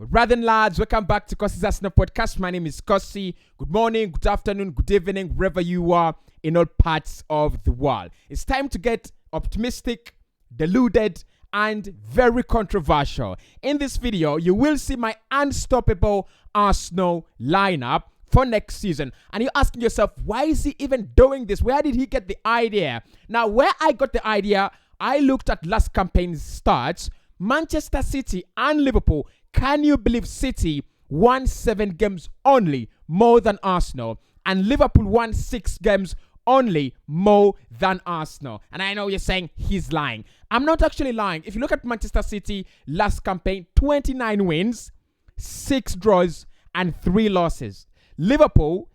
Rather than lads, welcome back to Cossy's Arsenal podcast. My name is Cossy. Good morning, good afternoon, good evening, wherever you are in all parts of the world. It's time to get optimistic, deluded, and very controversial. In this video, you will see my unstoppable Arsenal lineup for next season. And you're asking yourself, why is he even doing this? Where did he get the idea? Now, where I got the idea, I looked at last campaign's stats. Manchester City and Liverpool. Can you believe City won 7 games only more than Arsenal? And Liverpool won 6 games only more than Arsenal. And I know you're saying he's lying. I'm not actually lying. If you look at Manchester City last campaign, 29 wins, 6 draws, and 3 losses. Liverpool,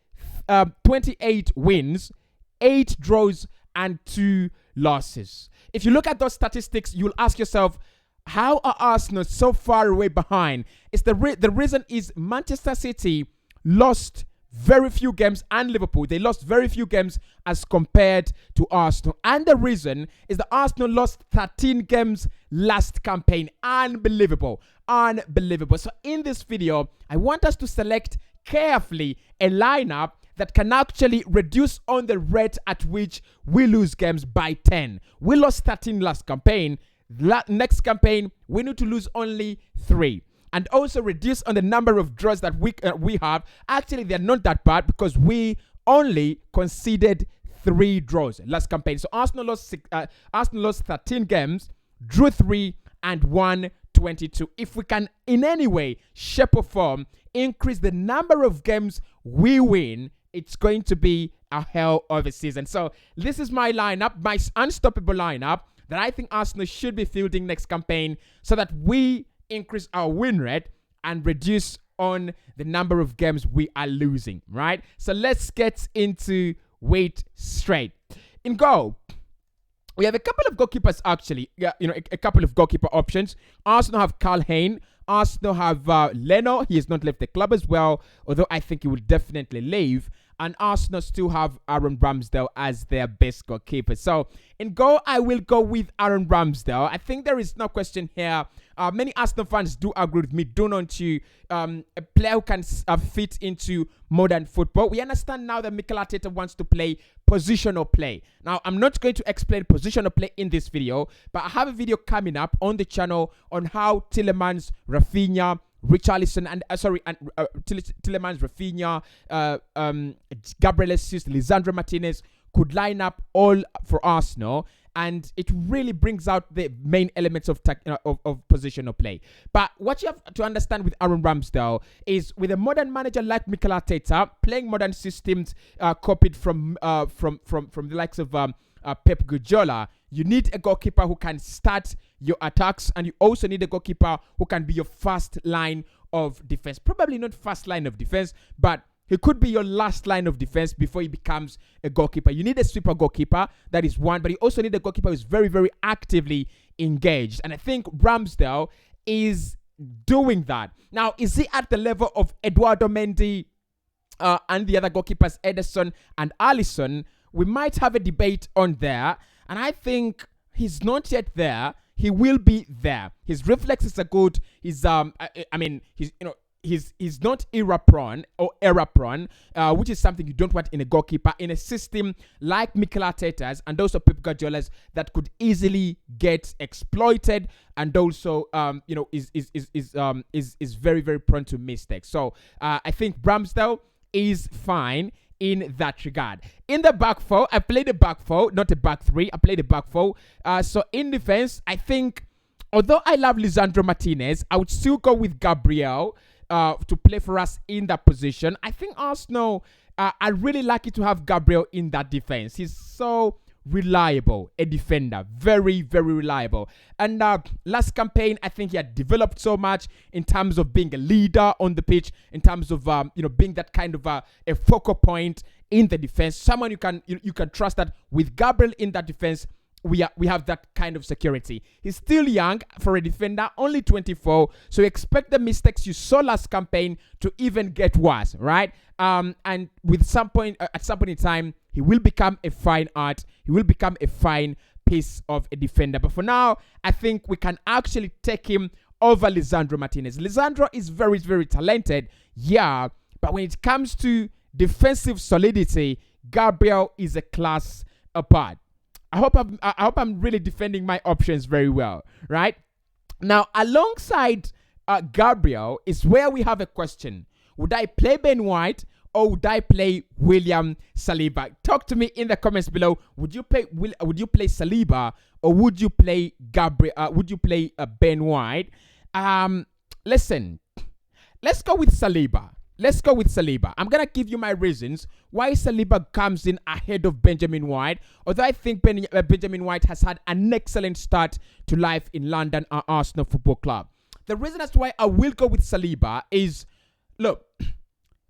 28 wins, 8 draws, and 2 losses. If you look at those statistics, you'll ask yourself, how are Arsenal so far away behind? It's the reason is Manchester City lost very few games, and Liverpool, they lost very few games as compared to Arsenal. And the reason is that Arsenal lost 13 games last campaign. Unbelievable. Unbelievable. So in this video, I want us to select carefully a lineup that can actually reduce on the rate at which we lose games by 10. We lost 13 last campaign. Next campaign, we need to lose only 3. And also reduce on the number of draws that we have. Actually, they're not that bad because we only conceded 3 draws last campaign. So Arsenal lost 13 games, drew 3, and won 22. If we can in any way, shape or form, increase the number of games we win, it's going to be a hell of a season. So this is my lineup, my unstoppable lineup that I think Arsenal should be fielding next campaign so that we increase our win rate and reduce on the number of games we are losing, right? So let's get into wait straight. In goal, we have a couple of goalkeepers actually, a couple of goalkeeper options. Arsenal have Carl Hayne. Arsenal have Leno. He has not left the club as well, although I think he will definitely leave. And Arsenal still have Aaron Ramsdale as their best goalkeeper. So in goal, I will go with Aaron Ramsdale. I think there is no question here. Many Arsenal fans do agree with me. Do not to a player who can fit into modern football. We understand now that Mikel Arteta wants to play positional play. Now, I'm not going to explain positional play in this video, but I have a video coming up on the channel on how Tielemans, Rafinha, Richarlison Tielemans, Rafinha, Gabriel Jesus, Lisandro Martinez could line up all for Arsenal, and it really brings out the main elements of positional play. But what you have to understand with Aaron Ramsdale is, with a modern manager like Mikel Arteta playing modern systems copied from the likes of Pep Guardiola, you need a goalkeeper who can start your attacks, and you also need a goalkeeper who can be your first line of defense. Probably not first line of defense, but he could be your last line of defense before he becomes a goalkeeper. You need a sweeper goalkeeper, that is one, but you also need a goalkeeper who is very, very actively engaged. And I think Ramsdale is doing that. Now, is he at the level of Eduardo Mendy and the other goalkeepers, Ederson and Alisson? We might have a debate on there, and I think he's not yet there. He will be there. His reflexes are good. He's he's not error prone, which is something you don't want in a goalkeeper in a system like Mikel Arteta's and also Pep Guardiola's that could easily get exploited, and also is very, very prone to mistakes. So I think Ramsdale is fine in that regard. In the back four, I played a back four, not a back three. I played a back four. So in defense, I think, although I love Lisandro Martinez, I would still go with Gabriel to play for us in that position. I think Arsenal are really lucky to have Gabriel in that defense. He's so reliable, a defender, very, very reliable. And last campaign, I think he had developed so much in terms of being a leader on the pitch, in terms of being that kind of a focal point in the defense. Someone you can trust that with Gabriel in that defense, we have that kind of security. He's still young for a defender, only 24. So expect the mistakes you saw last campaign to even get worse, right? And at some point in time, he will become a fine art. He will become a fine piece of a defender. But for now, I think we can actually take him over Lisandro Martinez. Lisandro is very, very talented, yeah, but when it comes to defensive solidity, Gabriel is a class apart. I hope I'm really defending my options very well, right? Now, alongside Gabriel is where we have a question. Would I play Ben White or would I play William Saliba? Talk to me in the comments below. Would you play Saliba or would you play Gabriel? Would you play Ben White? Listen, let's go with Saliba. I'm gonna give you my reasons why Saliba comes in ahead of Benjamin White. Although I think Benjamin White has had an excellent start to life in London at Arsenal Football Club. The reason as to why I will go with Saliba is, look,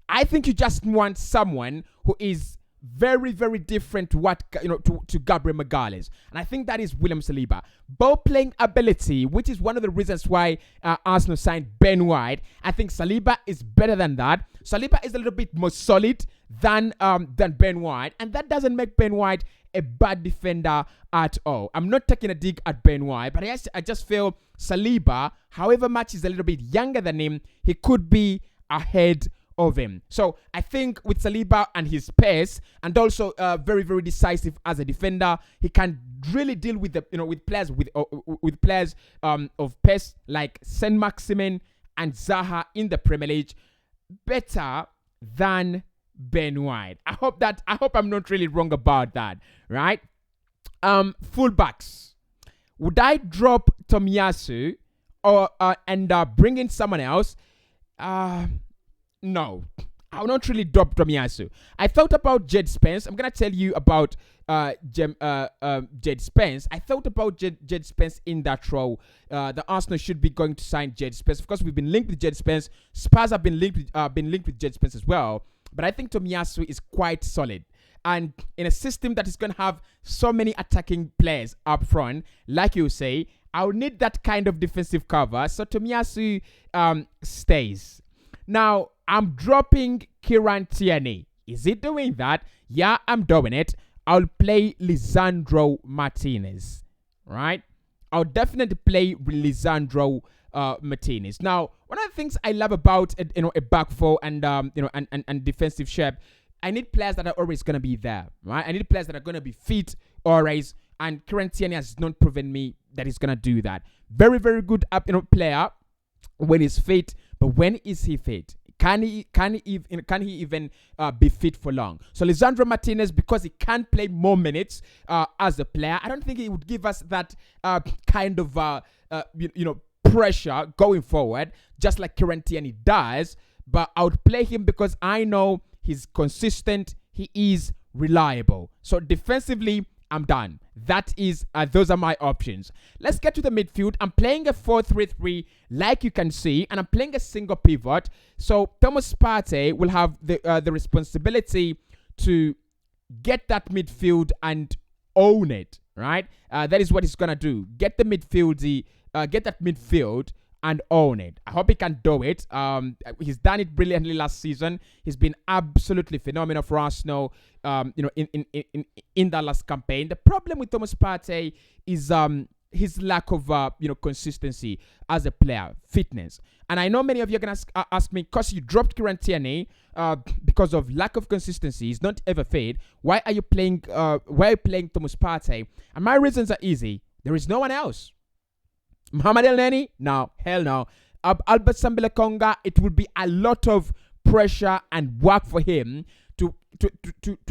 I think you just want someone who is very, very different to Gabriel Magalhaes. And I think that is William Saliba. Ball playing ability, which is one of the reasons why Arsenal signed Ben White. I think Saliba is better than that. Saliba is a little bit more solid than Ben White. And that doesn't make Ben White a bad defender at all. I'm not taking a dig at Ben White, but I just feel Saliba, however much he's a little bit younger than him, he could be ahead of him. So I think with Saliba and his pace, and also very, very decisive as a defender, he can really deal with with players of pace like Saint-Maximin and Zaha in the Premier League better than Ben White. I hope I'm not really wrong about that, right? Fullbacks. Would I drop Tomiyasu or and bring in someone else? No, I will not really drop Tomiyasu. I thought about Jed Spence. I'm gonna tell you about Jed Spence. I thought about Jed Spence in that role. The Arsenal should be going to sign Jed Spence. Of course, we've been linked with Jed Spence. Spurs have been linked with Jed Spence as well. But I think Tomiyasu is quite solid. And in a system that is going to have so many attacking players up front, like you say, I'll need that kind of defensive cover. So Tomiyasu stays. Now, I'm dropping Kieran Tierney. Is it doing that? Yeah, I'm doing it. I'll play Lisandro Martinez. Right? I'll definitely play Lisandro Martinez. Now, one of the things I love about a back four and and defensive shape, I need players that are always going to be there, right? I need players that are going to be fit always, and Kieran Tierney has not proven me that he's going to do that. Very, very good player when he's fit, but when is he fit? Can he even be fit for long? So Lisandro Martinez, because he can play more minutes as a player, I don't think he would give us that kind of pressure going forward, just like Kieran Tierney does. But I would play him because I know he's consistent, he is reliable. So defensively, I'm done. Those are my options. Let's get to the midfield. I'm playing a 4-3-3, like you can see, and I'm playing a single pivot. So Thomas Partey will have the responsibility to get that midfield and own it. Right? That is what he's gonna do. Get that midfield and own it. I hope he can do it. He's done it brilliantly last season. He's been absolutely phenomenal for Arsenal. In that last campaign. The problem with Thomas Partey is his lack of consistency as a player, fitness. And I know many of you are gonna ask me, because you dropped Kieran Tierney because of lack of consistency. He's not ever fit. Why are you playing Thomas Partey? And my reasons are easy. There is no one else. Mohamed Elneny? No, hell no. Albert Sambila Konga, it will be a lot of pressure and work for him to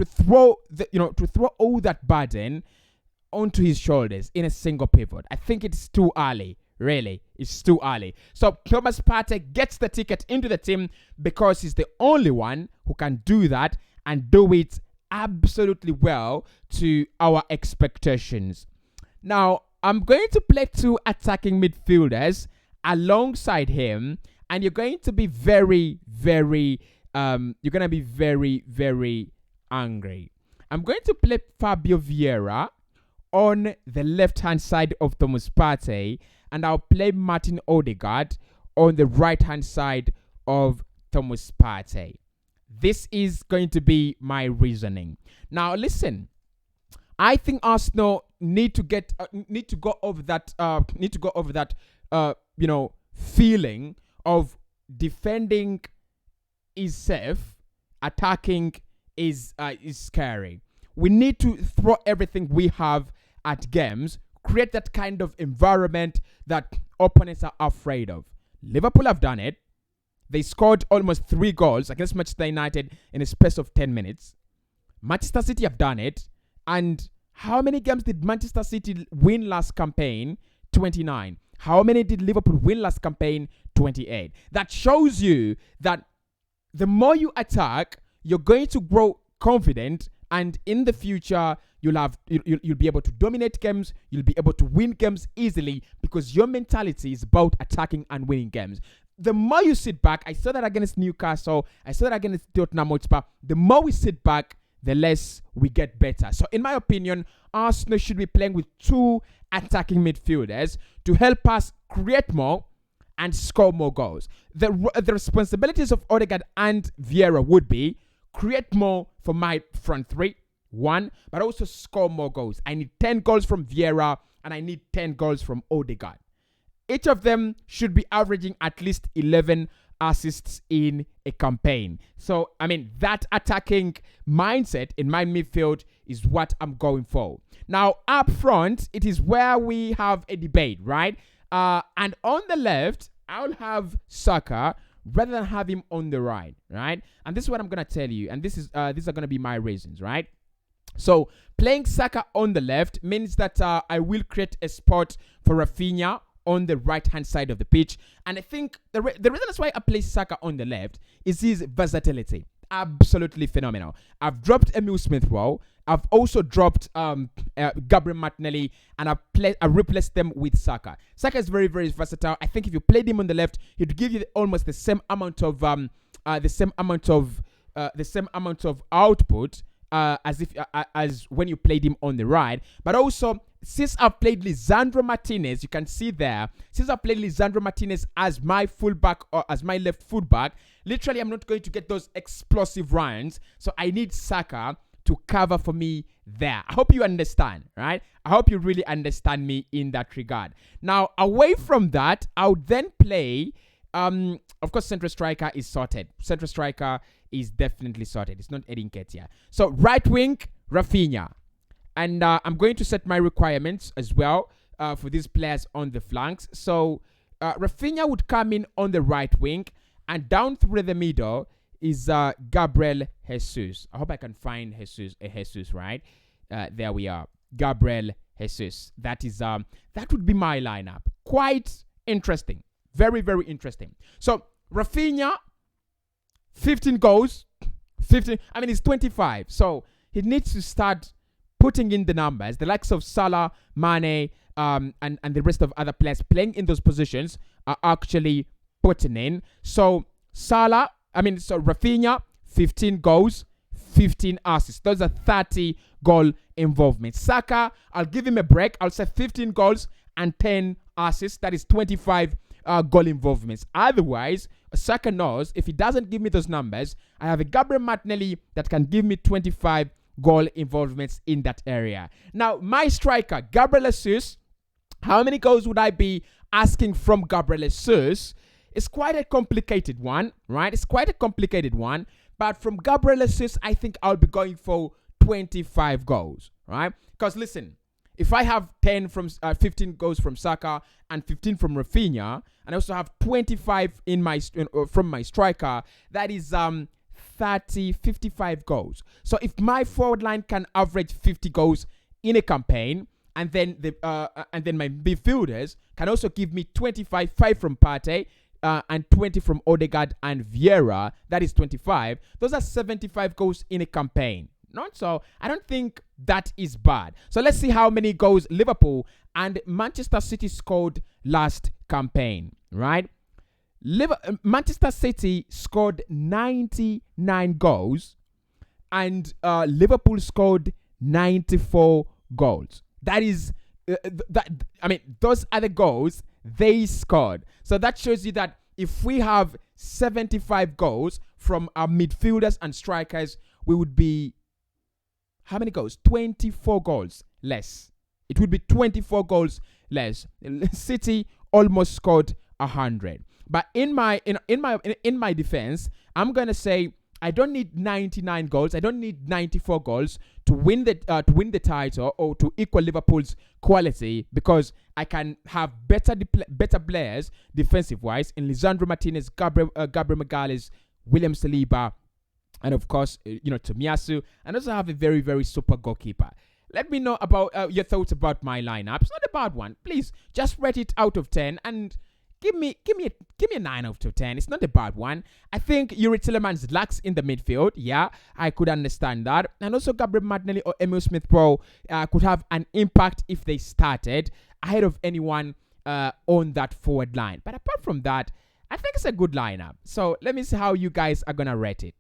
throw all that burden onto his shoulders in a single pivot. I think it's too early. Really, it's too early. So Thomas Partey gets the ticket into the team because he's the only one who can do that and do it absolutely well to our expectations. Now, I'm going to play two attacking midfielders alongside him, and you're going to be very, very angry. I'm going to play Fabio Vieira on the left-hand side of Thomas Partey, and I'll play Martin Odegaard on the right-hand side of Thomas Partey. This is going to be my reasoning. Now, listen. I think Arsenal need to go over that feeling of defending is safe, attacking is scary. We need to throw everything we have at games, create that kind of environment that opponents are afraid of. Liverpool have done it. They scored almost 3 goals against Manchester United in a space of 10 minutes. Manchester City have done it. And how many games did Manchester City win last campaign? 29. How many did Liverpool win last campaign? 28. That shows you that the more you attack, you're going to grow confident, and in the future, you'll be able to dominate games. You'll be able to win games easily because your mentality is about attacking and winning games. The more you sit back, I saw that against Newcastle, I saw that against Tottenham Hotspur. The more we sit back, the less we get better. So in my opinion, Arsenal should be playing with 2 attacking midfielders to help us create more and score more goals. The responsibilities of Odegaard and Vieira would be create more for my front 3, 1, but also score more goals. I need 10 goals from Vieira and I need 10 goals from Odegaard. Each of them should be averaging at least 11 assists in a campaign. So, I mean, that attacking mindset in my midfield is what I'm going for. Now, up front, it is where we have a debate, right? And on the left, I'll have Saka rather than have him on the right, right? And this is what I'm going to tell you. And these are going to be my reasons, right? So, playing Saka on the left means that I will create a spot for Rafinha on the right-hand side of the pitch. And I think the reason that's why I play Saka on the left is his versatility. Absolutely phenomenal. I've dropped Emil Smith-Rowe. I've also dropped Gabriel Martinelli, and I replaced them with Saka. Saka is very, very versatile. I think if you played him on the left, he'd give you almost the same amount of output as when you played him on the right. But also, since I've played Lisandro Martinez, you can see there, since I've played Lisandro Martinez as my fullback or as my left fullback, literally I'm not going to get those explosive runs. So I need Saka to cover for me there. I hope you understand, right? I hope you really understand me in that regard. Now, away from that, I would then play, of course, central striker is sorted. Central striker is definitely sorted. It's not Edin Ketia. So right wing, Rafinha. And I'm going to set my requirements as well for these players on the flanks. So Rafinha would come in on the right wing, and down through the middle is Gabriel Jesus. I hope I can find Jesus, right? There we are. Gabriel Jesus. That would be my lineup. Quite interesting. Very, very interesting. So Rafinha, 15 goals. 15. I mean, he's 25. So he needs to start putting in the numbers. The likes of Salah, Mane, and the rest of other players playing in those positions are actually putting in. So Rafinha, 15 goals, 15 assists. Those are 30 goal involvements. Saka, I'll give him a break. I'll say 15 goals and 10 assists. That is 25 goal involvements. Otherwise, Saka knows if he doesn't give me those numbers, I have a Gabriel Martinelli that can give me 25 goal involvements in that area. Now, my striker, Gabriel Jesus, how many goals would I be asking from Gabriel Jesus? It's quite a complicated one, right? It's quite a complicated one. But from Gabriel Jesus, I think I'll be going for 25 goals, right? Because listen, if I have 15 goals from Saka and 15 from Rafinha, and I also have 25 from my striker, that is 55 goals. So if my forward line can average 50 goals in a campaign, and then my midfielders can also give me 5 from Partey, and 20 from Odegaard and Vieira, that is 25. Those are 75 goals in a campaign. Not so. I don't think that is bad. So let's see how many goals Liverpool and Manchester City scored last campaign, right? Manchester City scored 99 goals and Liverpool scored 94 goals. That is, those are the goals they scored. So that shows you that if we have 75 goals from our midfielders and strikers, we would be, how many goals? 24 goals less. It would be 24 goals less. City almost scored 100. But in my defense, I'm gonna say I don't need 99 goals. I don't need 94 goals to win the title or to equal Liverpool's quality, because I can have better players defensive wise in Lisandro Martinez, Gabriel Magalhaes, William Saliba, and of course Tomiyasu, and also have a very, very super goalkeeper. Let me know about your thoughts about my lineup. It's not a bad one. Please just rate it out of 10 and give me a 9 out of 10. It's not a bad one. I think Yuri Tillemans lacks in the midfield. Yeah, I could understand that. And also Gabriel Martinelli or Emil Smith-Rowe could have an impact if they started ahead of anyone on that forward line. But apart from that, I think it's a good lineup. So let me see how you guys are going to rate it.